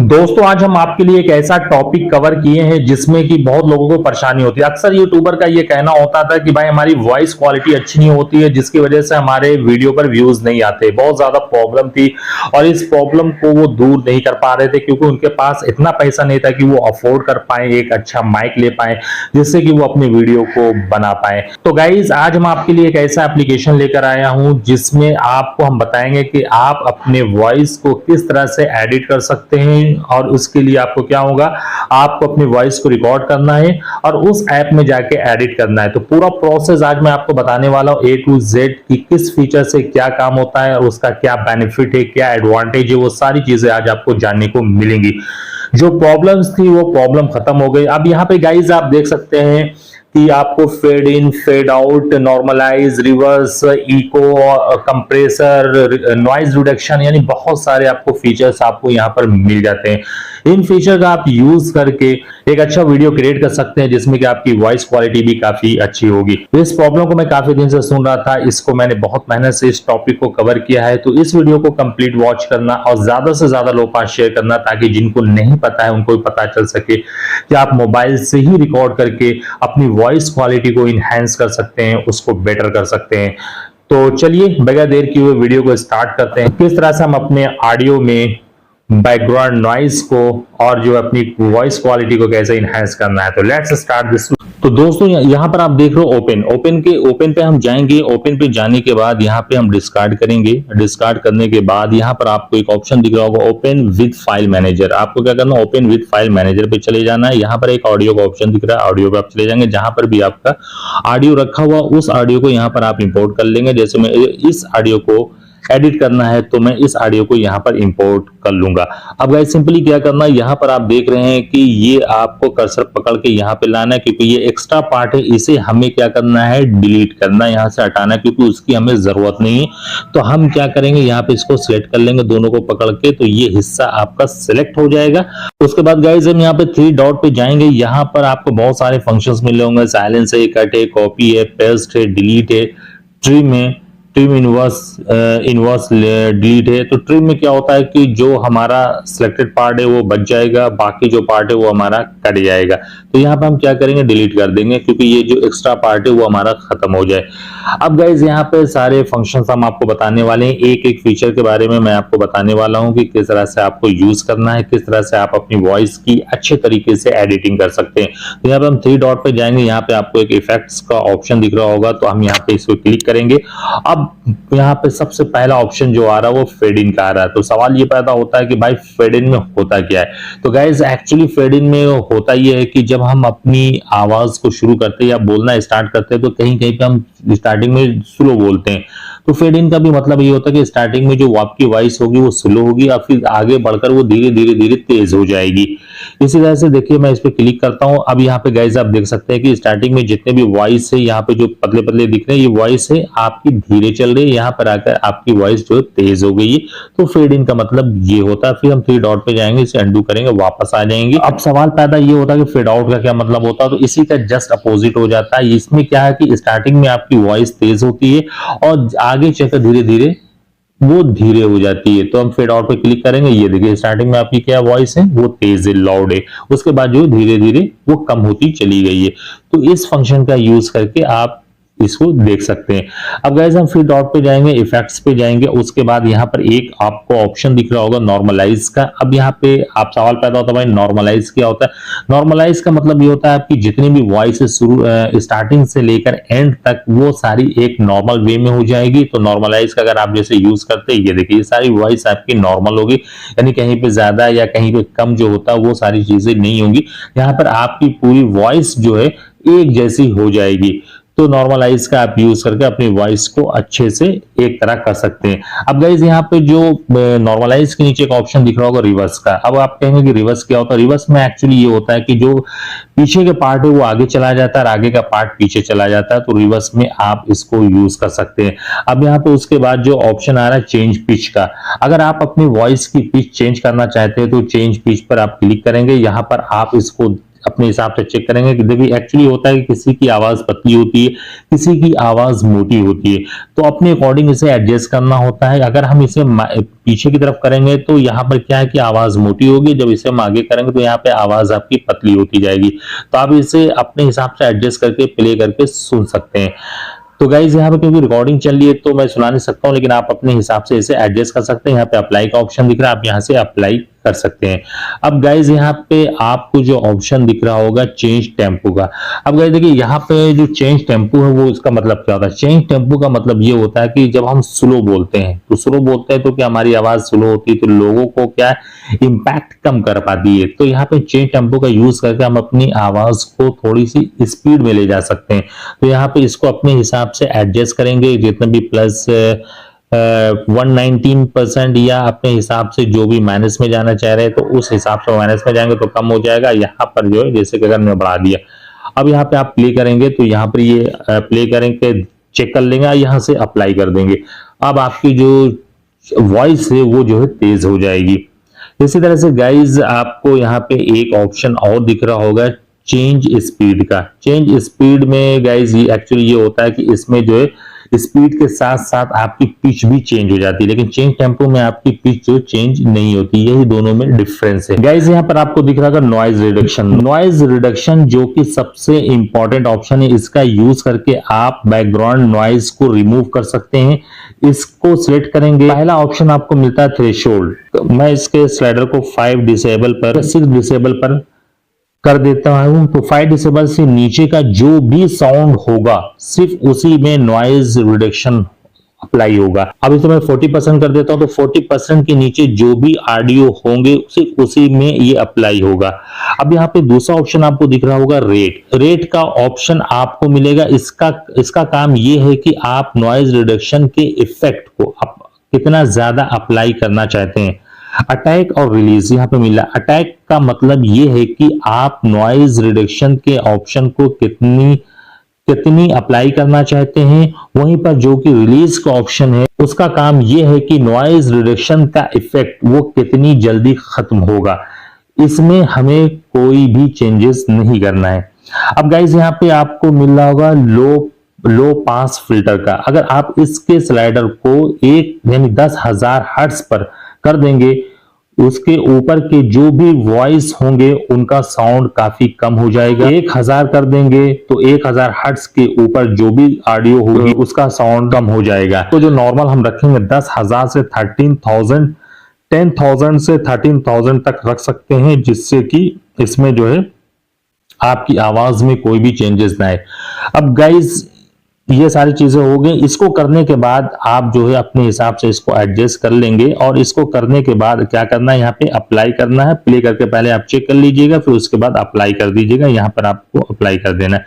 दोस्तों आज हम आपके लिए एक ऐसा टॉपिक कवर किए हैं जिसमें कि बहुत लोगों को परेशानी होती है। अक्सर यूट्यूबर का ये कहना होता था कि भाई हमारी वॉइस क्वालिटी अच्छी नहीं होती है जिसकी वजह से हमारे वीडियो पर व्यूज नहीं आते। बहुत ज्यादा प्रॉब्लम थी और इस प्रॉब्लम को वो दूर नहीं कर पा रहे थे क्योंकि उनके पास इतना पैसा नहीं था कि वो अफोर्ड कर पाए एक अच्छा माइक ले पाए जिससे कि वो अपने वीडियो को बना पाए। तो गाइज आज हम आपके लिए एक ऐसा एप्लीकेशन लेकर आया हूं जिसमें आपको हम बताएंगे कि आप अपने वॉइस को किस तरह से एडिट कर सकते हैं और उसके लिए आपको क्या होगा, आपको अपनी वॉइस को रिकॉर्ड करना है और उस ऐप में जाके एडिट करना है। तो पूरा प्रोसेस आज मैं आपको बताने वाला हूं A to Z कि किस फीचर से क्या काम होता है और उसका क्या बेनिफिट है, क्या एडवांटेज है, वो सारी चीजें आज आपको जानने को मिलेंगी। जो प्रॉब्लम्स थी वो प्रॉब्लम खत्म हो गई। अब यहाँ पे गाइज आप देख सकते हैं कि आपको fade in, fade out, normalise, reverse, echo, compressor, noise reduction यानी बहुत सारे आपको फीचर्स आपको यहाँ पर मिल जाते हैं। इन फीचर का आप यूज करके एक अच्छा वीडियो क्रिएट कर सकते हैं जिसमें कि आपकी वॉइस क्वालिटी भी काफी अच्छी होगी। इस प्रॉब्लम को मैं काफी दिन से सुन रहा था, इसको मैंने बहुत मेहनत से इस टॉपिक को कवर किया है। तो इस वीडियो को कंप्लीट वॉच करना और ज्यादा से ज्यादा लोगों के पास शेयर करना ताकि जिनको नहीं पता है उनको भी पता चल सके कि आप मोबाइल से ही रिकॉर्ड करके अपनी वॉइस क्वालिटी को इनहैंस कर सकते हैं, उसको बेटर कर सकते हैं। तो चलिए बगैर देर किए हुए वीडियो को स्टार्ट करते हैं। किस तरह से हम अपने ऑडियो में बैकग्राउंड नॉइज को और जो अपनी वॉइस क्वालिटी को कैसे इनहैंस करना है। तो लेट्स स्टार्ट दिस। तो दोस्तों यहाँ पर आप देख रहे हो ओपन पे हम जाएंगे। ओपन पे जाने के बाद यहाँ पे हम डिस्कार्ड करेंगे। डिस्कार्ड करने के बाद यहाँ पर आपको एक ऑप्शन दिख रहा होगा ओपन विद फाइल मैनेजर। आपको क्या करना है, ओपन विद फाइल मैनेजर पे चले जाना है। यहाँ पर एक ऑडियो का ऑप्शन दिख रहा है, ऑडियो पे आप चले जाएंगे। जहां पर भी आपका ऑडियो रखा हुआ उस ऑडियो को यहाँ पर आप इंपोर्ट कर लेंगे। जैसे मैं इस ऑडियो को एडिट करना है तो मैं इस ऑडियो को यहाँ पर इंपोर्ट कर लूंगा। अब गाइस सिंपली क्या करना है, यहाँ पर आप देख रहे हैं कि ये आपको कर्सर पकड़ के यहाँ पे लाना है क्योंकि ये एक्स्ट्रा पार्ट है, इसे हमें क्या करना है, डिलीट करना है, यहाँ से हटाना है क्योंकि उसकी हमें जरूरत नहीं है। तो हम क्या करेंगे, यहाँ पे इसको सिलेक्ट कर लेंगे दोनों को पकड़ के, तो ये हिस्सा आपका सिलेक्ट हो जाएगा। उसके बाद गाइस हम यहाँ पे 3 डॉट पे जाएंगे। यहाँ पर आपको बहुत सारे फंक्शंस मिले होंगे, साइलेंस है, कट है, कॉपी है, पेस्ट है, डिलीट है, ट्रिम है, ट्रिम इनवर्स डिलीट है। तो ट्रिम में क्या होता है कि जो हमारा सिलेक्टेड पार्ट है वो बच जाएगा, बाकी जो पार्ट है वो हमारा कट जाएगा। तो यहाँ पे हम क्या करेंगे, डिलीट कर देंगे क्योंकि ये जो एक्स्ट्रा पार्ट है वो हमारा खत्म हो जाए। अब गाइज यहाँ पे सारे फंक्शंस हम आपको बताने वाले हैं, एक एक फीचर के बारे में मैं आपको बताने वाला हूँ कि किस तरह से आपको यूज करना है, किस तरह से आप अपनी वॉइस की अच्छे तरीके से एडिटिंग कर सकते हैं। तो यहाँ पे हम 3 डॉट पे जाएंगे। यहाँ पे आपको एक इफेक्ट्स का ऑप्शन दिख रहा होगा, तो हम यहाँ पे इसको क्लिक करेंगे। अब यहाँ पे सबसे पहला ऑप्शन जो आ रहा है वो फेड इन का आ रहा है। तो सवाल ये पैदा होता है कि भाई फेड इन में होता क्या है। तो गाइज एक्चुअली फेड इन में होता ये है कि जब हम अपनी आवाज को शुरू करते हैं या बोलना स्टार्ट करते हैं तो कहीं कहीं पे हम स्टार्टिंग में स्लो बोलते हैं। तो फेड इन का भी मतलब ये होता है कि स्टार्टिंग में जो आपकी वॉइस होगी वो स्लो होगी और फिर आगे बढ़कर वो धीरे धीरे धीरे तेज हो जाएगी। इसी तरह से देखिए मैं इस पे क्लिक करता हूं। अब यहाँ पे गाइज आप देख सकते हैं कि स्टार्टिंग में जितने भी वॉइस है यहाँ पे जो पतले पतले दिख रहे हैं ये वॉइस है आपकी धीरे चल रही है, यहाँ पर आकर आपकी वॉइस जो तेज हो गई है। तो फेड इन का मतलब ये होता है। फिर हम 3 डॉट पे जाएंगे, इसे अंडू करेंगे, वापस आ जाएंगे। अब सवाल पैदा ये होता है कि फेड आउट का क्या मतलब होता है। तो इसी का जस्ट अपोजिट हो जाता है। इसमें क्या है कि स्टार्टिंग में आपकी वॉइस तेज होती है और आगे चलकर धीरे धीरे वो धीरे हो जाती है। तो हम फेड आउट पे क्लिक करेंगे, ये देखिए स्टार्टिंग में आपकी क्या वॉइस है वो तेज है, लाउड है, उसके बाद जो धीरे धीरे वो कम होती चली गई है। तो इस फंक्शन का यूज करके आप इसको देख सकते हैं। अब गाइस हम फिर डॉट पे जाएंगे, इफेक्ट्स पे जाएंगे। उसके बाद यहाँ पर एक आपको ऑप्शन दिख रहा होगा नॉर्मलाइज का। अब यहाँ पे आप सवाल पैदा होता है भाई नॉर्मलाइज क्या होता है। नॉर्मलाइज का मतलब ये होता है आपकी जितनी भी वॉइस शुरू स्टार्टिंग से लेकर एंड तक वो सारी एक नॉर्मल वे में हो जाएगी। तो नॉर्मलाइज का अगर आप जैसे यूज करते हैं, ये देखिए ये सारी वॉइस आपकी नॉर्मल होगी, यानी कहीं पे ज्यादा या कहीं पे कम जो होता है वो सारी चीजें नहीं होंगी। यहाँ पर आपकी पूरी वॉइस जो है एक जैसी हो जाएगी। तो नॉर्मलाइज का आप यूज करके अपनी वॉइस को अच्छे से एक तरह कर सकते हैं। अब गाइज यहाँ पे जो नॉर्मलाइज के नीचे एक ऑप्शन दिख रहा होगा रिवर्स का। अब आप कहेंगे कि रिवर्स क्या होता है। रिवर्स में एक्चुअली ये होता है कि जो पीछे के पार्ट है वो आगे चला जाता है और आगे का पार्ट पीछे चला जाता है। तो रिवर्स में आप इसको यूज कर सकते हैं। अब यहाँ पे उसके बाद जो ऑप्शन आ रहा है चेंज पिच का, अगर आप अपनी वॉइस की पिच चेंज करना चाहते हैं तो चेंज पिच पर आप क्लिक करेंगे। यहाँ पर आप इसको अपने हिसाब से चेक करेंगे कि देखिए एक्चुअली होता है कि किसी की आवाज पतली होती है, किसी की आवाज मोटी होती है, तो अपने अकॉर्डिंग इसे एडजस्ट करना होता है। अगर हम इसे पीछे की तरफ करेंगे तो यहाँ पर क्या है कि आवाज मोटी होगी, जब इसे हम आगे करेंगे तो यहाँ पे आवाज आपकी पतली होती जाएगी। तो आप इसे अपने हिसाब से एडजस्ट करके प्ले करके सुन सकते हैं। तो गाइज यहाँ पे क्योंकि रिकॉर्डिंग चल रही है तो मैं सुना नहीं सकता हूँ, लेकिन आप अपने हिसाब से इसे एडजस्ट कर सकते हैं। यहाँ पे अप्लाई का ऑप्शन दिख रहा है, आप यहाँ से अप्लाई कर सकते हैं। अब गाइज यहाँ पे आपको जो ऑप्शन दिख रहा होगा चेंज टेम्पो का। अब गाइज देखिए यहाँ पे जो चेंज टेम्पो है वो इसका मतलब क्या होता है। चेंज टेम्पो का मतलब ये होता है कि जब हम स्लो बोलते हैं तो स्लो बोलते हैं तो क्या हमारी आवाज स्लो होती है, तो लोगों को क्या इम्पैक्ट कम कर पाती है। तो यहाँ पे चेंज टेम्पो का यूज करके हम अपनी आवाज को थोड़ी सी स्पीड में ले जा सकते हैं। तो यहाँ पे इसको अपने हिसाब से एडजस्ट करेंगे, जितने भी प्लस 119% या अपने हिसाब से जो भी माइनस में जाना चाह रहे हैं तो उस हिसाब से माइनस में जाएंगे तो कम हो जाएगा। यहाँ पर जो है जैसे कि अगर मैं बढ़ा दिया, अब यहाँ पे आप प्ले करेंगे तो यहाँ पर ये प्ले करेंगे, चेक कर लेंगे, यहाँ से अप्लाई कर देंगे। अब आपकी जो वॉइस है वो जो है तेज हो जाएगी। इसी तरह से गाइज आपको यहाँ पे एक ऑप्शन और दिख रहा होगा चेंज स्पीड का। चेंज स्पीड में गाइज एक्चुअली ये होता है कि इसमें जो है स्पीड के साथ साथ आपकी पिच भी चेंज हो जाती है, लेकिन चेंज टेम्पो में आपकी पिच जो चेंज नहीं होती। यही दोनों में डिफरेंस है। गाइज यहाँ पर आपको दिख रहा है नॉइज रिडक्शन। नॉइज रिडक्शन जो कि सबसे इंपॉर्टेंट ऑप्शन है, इसका यूज करके आप बैकग्राउंड नॉइज को रिमूव कर सकते हैं। इसको सिलेक्ट करेंगे, पहला ऑप्शन आपको मिलता है थ्रेशोल्ड। तो मैं इसके स्लाइडर को 5 डिसेबल पर 6 डिसेबल पर कर देता हूं, तो 5 डिसेबल से नीचे का जो भी साउंड होगा सिर्फ उसी में नॉइज रिडक्शन अप्लाई होगा। अब इसे मैं 40% कर देता हूं, तो 40% के नीचे जो भी ऑडियो होंगे सिर्फ उसी में ये अप्लाई होगा। अब यहाँ पे दूसरा ऑप्शन आपको दिख रहा होगा रेट। रेट का ऑप्शन आपको मिलेगा। इसका काम ये है कि आप नॉइज रिडक्शन के इफेक्ट को कितना ज्यादा अप्लाई करना चाहते हैं। अटैक और रिलीज यहाँ पे मिला। अटैक का मतलब ये है कि आप नॉइज रिडक्शन के ऑप्शन को कितनी अप्लाई करना चाहते हैं। वहीं पर जो कि रिलीज का ऑप्शन है उसका काम ये है कि नॉइज रिडक्शन का इफेक्ट वो कितनी जल्दी खत्म होगा। इसमें हमें कोई भी चेंजेस नहीं करना है। अब गाइज यहाँ पे आपको मिल रहा होगा लो पास फिल्टर का। अगर आप इसके स्लाइडर को 10,000 हर्ट्ज पर कर देंगे, उसके ऊपर के जो भी वॉइस होंगे उनका साउंड काफी कम हो जाएगा। 1,000 कर देंगे तो 1,000 हर्ट्ज के ऊपर जो भी ऑडियो होगी उसका साउंड कम हो जाएगा। तो जो नॉर्मल हम रखेंगे 10,000 से 13,000, 10,000 से 13,000 तक रख सकते हैं, जिससे कि इसमें जो है आपकी आवाज में कोई भी चेंजेस ना आए। अब गाइज ये सारी चीजें हो गई। इसको करने के बाद आप जो है अपने हिसाब से इसको एडजस्ट कर लेंगे, और इसको करने के बाद क्या करना है, यहाँ पे अप्लाई करना है। प्ले करके पहले आप चेक कर लीजिएगा, फिर उसके बाद अप्लाई कर दीजिएगा। यहाँ पर आपको अप्लाई कर देना है।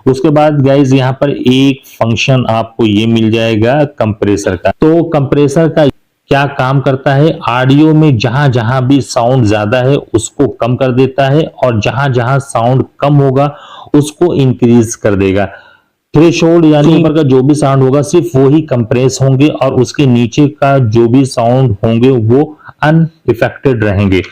उसके बाद गाइज यहाँ पर एक फंक्शन आपको ये मिल जाएगा कंप्रेसर का। तो कंप्रेसर का क्या काम करता है, ऑडियो में जहां जहां भी साउंड ज्यादा है उसको कम कर देता है, और जहां जहां साउंड कम होगा उसको इंक्रीज कर देगा। थ्रेशोल्ड यानी ऊपर का जो भी साउंड होगा सिर्फ वो ही कंप्रेस होंगे, और उसके नीचे का जो भी साउंड होंगे वो अनइफेक्टेड रहेंगे।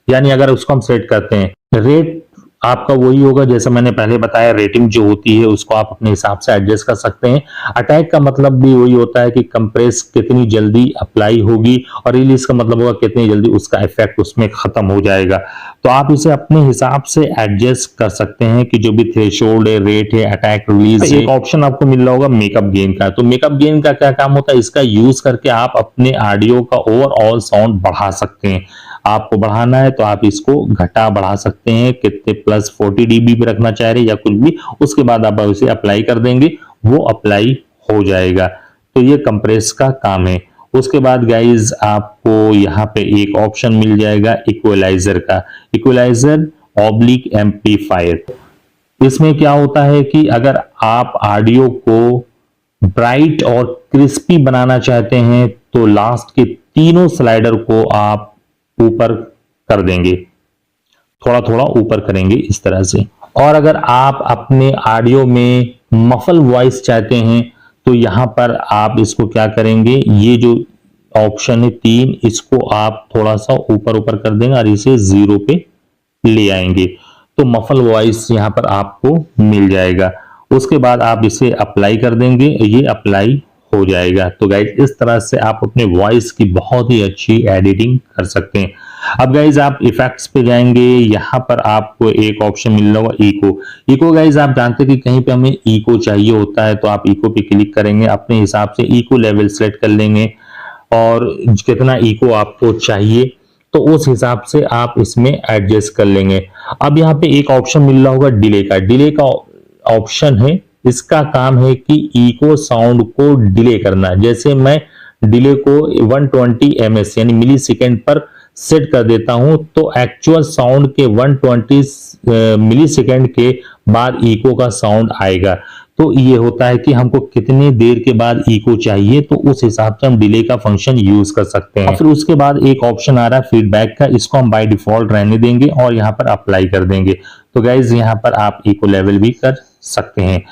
यानी अगर उसको हम सेट करते हैं, रेट आपका वही होगा जैसे मैंने पहले बताया। रेटिंग जो होती है उसको आप अपने हिसाब से एडजस्ट कर सकते हैं। अटैक का मतलब भी वही होता है कि कंप्रेस कितनी जल्दी अप्लाई होगी, और रिलीज का मतलब होगा कितनी जल्दी उसका इफेक्ट उसमें खत्म हो जाएगा। तो आप इसे अपने हिसाब से एडजस्ट कर सकते हैं कि जो भी थ्रेशोल्ड है, रेट है, अटैक, रिलीज है। एक ऑप्शन आपको मिल रहा होगा मेकअप गेन का। तो मेकअप गेन का क्या काम होता है, इसका यूज करके आप अपने ऑडियो का ओवरऑल साउंड बढ़ा सकते हैं। आपको बढ़ाना है तो आप इसको घटा बढ़ा सकते हैं, कितने प्लस 40 dB पे रखना चाह रहे हैं या कुछ भी। उसके बाद आप उसे अप्लाई कर देंगे, वो अप्लाई हो जाएगा। तो ये कंप्रेस का काम है। उसके बाद गाइज आपको यहाँ पे एक ऑप्शन मिल जाएगा इक्वलाइजर का। Equaliser oblique amplifier. इसमें क्या होता है कि अगर आप ऑडियो को ब्राइट और क्रिस्पी बनाना चाहते हैं तो लास्ट के तीनों स्लाइडर को आप ऊपर कर देंगे, थोड़ा थोड़ा ऊपर करेंगे इस तरह से। और अगर आप अपने ऑडियो में मफल वॉइस चाहते हैं तो यहां पर आप इसको क्या करेंगे, ये जो ऑप्शन है 3, इसको आप थोड़ा सा ऊपर ऊपर कर देंगे और इसे 0 पे ले आएंगे। तो मफल वॉइस यहाँ पर आपको मिल जाएगा। उसके बाद आप इसे अप्लाई कर देंगे, ये अप्लाई हो जाएगा। तो गाइज इस तरह से आप अपने वॉइस की बहुत ही अच्छी एडिटिंग कर सकते हैं। अब गाइज आप इफेक्ट्स पे जाएंगे, यहाँ पर आपको एक ऑप्शन मिल रहा होगा इको। इको गाइज आप जानते हैं कि कहीं पे हमें इको चाहिए होता है तो आप इको पे क्लिक करेंगे, अपने हिसाब से इको लेवल सेलेक्ट कर लेंगे और कितना इको आपको चाहिए तो उस हिसाब से आप इसमें एडजस्ट कर लेंगे। अब यहाँ पे एक ऑप्शन मिल रहा होगा डिले का। डिले का ऑप्शन है, इसका काम है कि इको साउंड को डिले करना। जैसे मैं डिले को 120 ms यानी मिली सेकेंड पर सेट कर देता हूं तो एक्चुअल साउंड के 120 मिली सेकेंड के बाद इको का साउंड आएगा। तो ये होता है कि हमको कितनी देर के बाद इको चाहिए तो उस हिसाब से हम डिले का फंक्शन यूज कर सकते हैं। फिर उसके बाद एक ऑप्शन आ रहा है फीडबैक का, इसको हम बाय डिफॉल्ट रहने देंगे और यहाँ पर अप्लाई कर देंगे। तो गाइज यहाँ पर आप इको लेवल भी कर सकते हैं।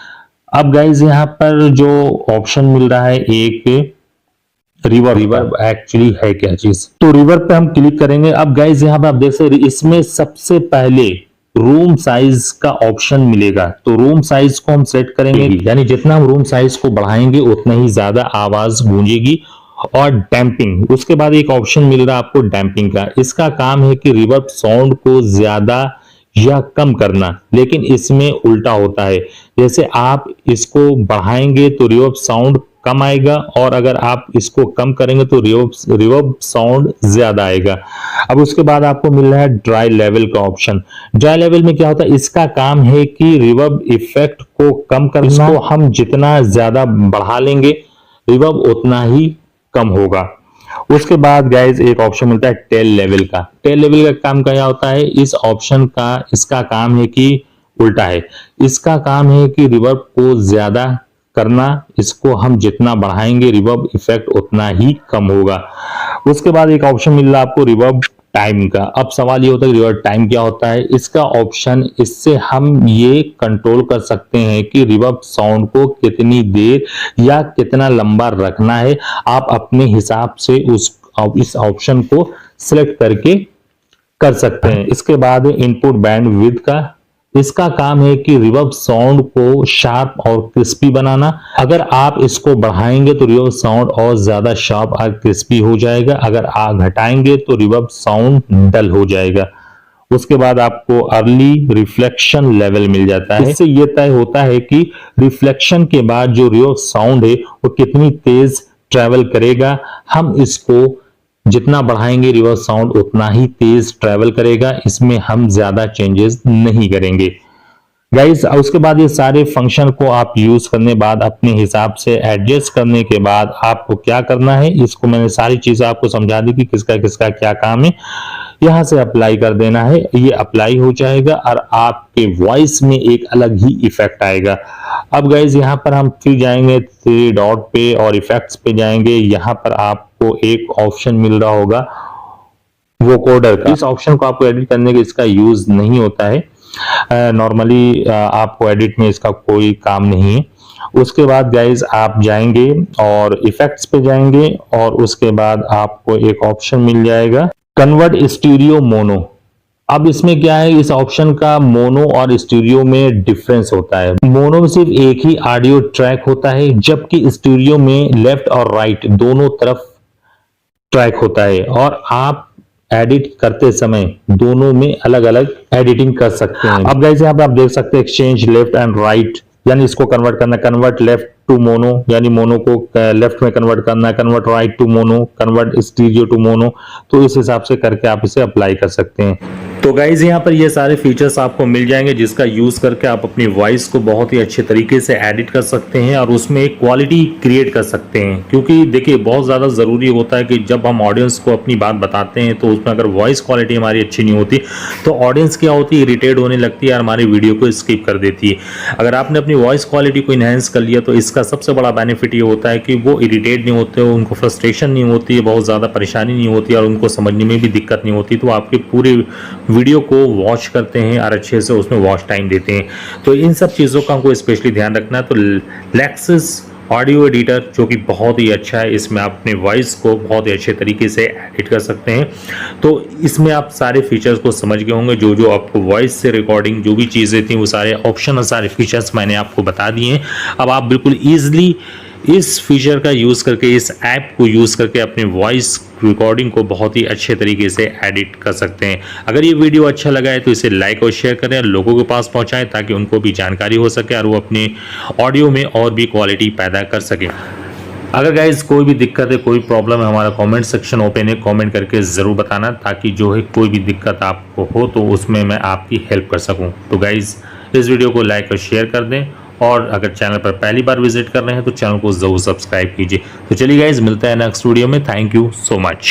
अब गाइज यहाँ पर जो ऑप्शन मिल रहा है एक रिवर्ब एक्चुअली है क्या चीज, तो रिवर्ब पे हम क्लिक करेंगे। अब गाइज यहाँ पे आप देख सकते इसमें सबसे पहले रूम साइज का ऑप्शन मिलेगा, तो रूम साइज को हम सेट करेंगे, यानी जितना हम रूम साइज को बढ़ाएंगे उतना ही ज्यादा आवाज गूंजेगी। और डैम्पिंग, उसके बाद एक ऑप्शन मिल रहा है आपको डैम्पिंग का। इसका काम है कि रिवर्ब साउंड को ज्यादा या कम करना, लेकिन इसमें उल्टा होता है। जैसे आप इसको बढ़ाएंगे तो रिवर्ब साउंड कम आएगा और अगर आप इसको कम करेंगे तो रिवर्ब साउंड ज्यादा आएगा। अब उसके बाद आपको मिल रहा है ड्राई लेवल का ऑप्शन। ड्राई लेवल में क्या होता है, इसका काम है कि रिवर्ब इफेक्ट को कम करना। इसको हम जितना ज्यादा बढ़ा लेंगे रिवर्ब उतना ही कम होगा। उसके बाद गाइज एक ऑप्शन मिलता है टेल लेवल का। टेल लेवल का काम क्या होता है, इस ऑप्शन का इसका काम है कि उल्टा है। इसका काम है कि रिवर्ब को ज्यादा करना, इसको हम जितना बढ़ाएंगे रिवर्ब इफेक्ट उतना ही कम होगा। उसके बाद एक ऑप्शन मिल रहा है आपको रिवर्ब टाइम का। अब सवाल ये होता है कि रिवर्ब टाइम क्या होता है। इसका ऑप्शन, इससे हम ये कंट्रोल कर सकते हैं कि रिवर्ब साउंड को कितनी देर या कितना लंबा रखना है। आप अपने हिसाब से इस ऑप्शन को सिलेक्ट करके कर सकते हैं। इसके बाद इनपुट बैंडविड्थ का। इसका काम है कि रिवर्ब साउंड को शार्प और क्रिस्पी बनाना। अगर आप इसको बढ़ाएंगे तो रिवर्ब साउंड और ज्यादा शार्प और क्रिस्पी हो जाएगा, अगर आप घटाएंगे तो रिवर्ब साउंड डल हो जाएगा। उसके बाद आपको अर्ली रिफ्लेक्शन लेवल मिल जाता है। इससे यह तय होता है कि रिफ्लेक्शन के बाद जो रिवर्ब साउंड है वो कितनी तेज ट्रेवल करेगा। हम इसको जितना बढ़ाएंगे रिवर्ब साउंड उतना ही तेज ट्रेवल करेगा, इसमें हम ज्यादा चेंजेस नहीं करेंगे गाइस। उसके बाद ये सारे फंक्शन को आप यूज करने बाद अपने हिसाब से एडजस्ट करने के बाद आपको क्या करना है, इसको मैंने सारी चीजें आपको समझा दी कि किसका किसका क्या काम है। यहां से अप्लाई कर देना है, ये अप्लाई हो जाएगा और आपके वॉइस में एक अलग ही इफेक्ट आएगा। अब गाइज यहाँ पर हम फिर जाएंगे 3 डॉट पे और इफेक्ट्स पे जाएंगे। यहाँ पर आपको एक ऑप्शन मिल रहा होगा वोकोडर का। इस ऑप्शन को आपको एडिट करने के इसका यूज नहीं होता है, नॉर्मली आपको एडिट में इसका कोई काम नहीं है। उसके बाद गाइज आप जाएंगे और इफेक्ट्स पे जाएंगे और उसके बाद आपको एक ऑप्शन मिल जाएगा कन्वर्ट स्टीरियो मोनो। अब इसमें क्या है, इस ऑप्शन का मोनो और स्टीरियो में डिफरेंस होता है। मोनो में सिर्फ एक ही ऑडियो ट्रैक होता है, जबकि स्टीरियो में लेफ्ट और राइट दोनों तरफ ट्रैक होता है और आप एडिट करते समय दोनों में अलग अलग एडिटिंग कर सकते हैं। अब गाइस यहाँ पे आप देख सकते हैं एक्सचेंज लेफ्ट एंड राइट, यानी इसको कन्वर्ट करना, कन्वर्ट लेफ्ट टू मोनो यानी मोनो को लेफ्ट में कन्वर्ट करना है, convert right to mono, convert stereo to mono. तो इस हिसाब से करके आप इसे अप्लाई कर सकते हैं। तो गाइज यहाँ पर ये सारे फीचर्स आपको मिल जाएंगे जिसका यूज करके आप अपनी वॉइस को बहुत ही अच्छे तरीके से एडिट कर सकते हैं और उसमें एक क्वालिटी क्रिएट कर सकते हैं। क्योंकि देखिए बहुत ज्यादा जरूरी होता है कि जब हम ऑडियंस को अपनी बात बताते हैं तो उसमें अगर वॉइस क्वालिटी हमारी अच्छी नहीं होती तो ऑडियंस क्या होती है, इरिटेट होने लगती है और हमारी वीडियो को स्किप कर देती है। अगर आपने अपनी वॉइस क्वालिटी को इनहेंस कर लिया तो इसका सबसे बड़ा बेनिफिट ये होता है कि वो इरिटेट नहीं होते, उनको फ्रस्ट्रेशन नहीं होती है, बहुत ज्यादा परेशानी नहीं होती और उनको समझने में भी दिक्कत नहीं होती। तो आपके पूरे वीडियो को वॉच करते हैं और अच्छे से उसमें वॉच टाइम देते हैं। तो इन सब चीज़ों का हमको स्पेशली ध्यान रखना है। तो लेक्सिस ऑडियो एडिटर जो कि बहुत ही अच्छा है। इसमें आप अपने वॉइस को बहुत ही अच्छे तरीके से एडिट कर सकते हैं। तो इसमें आप सारे फीचर्स को समझ गए होंगे, जो जो आपको वॉइस से रिकॉर्डिंग जो भी चीज़ें थी वो सारे ऑप्शन और सारे फीचर्स मैंने आपको बता दिए हैं। अब आप बिल्कुल ईजिली इस फीचर का यूज़ करके, इस ऐप को यूज़ करके अपने वॉइस रिकॉर्डिंग को बहुत ही अच्छे तरीके से एडिट कर सकते हैं। अगर ये वीडियो अच्छा लगा है तो इसे लाइक और शेयर करें और लोगों के पास पहुंचाएं ताकि उनको भी जानकारी हो सके और वो अपने ऑडियो में और भी क्वालिटी पैदा कर सकें। अगर गाइज कोई भी दिक्कत है, कोई प्रॉब्लम है, हमारा कमेंट सेक्शन ओपन है, कमेंट करके ज़रूर बताना ताकि जो है कोई भी दिक्कत आपको हो तो उसमें मैं आपकी हेल्प कर सकूं। तो गाइज इस वीडियो को लाइक और शेयर कर दें और अगर चैनल पर पहली बार विजिट कर रहे हैं तो चैनल को ज़रूर सब्सक्राइब कीजिए। तो चलिए गाइज मिलते हैं नेक्स्ट वीडियो में। Thank you so much.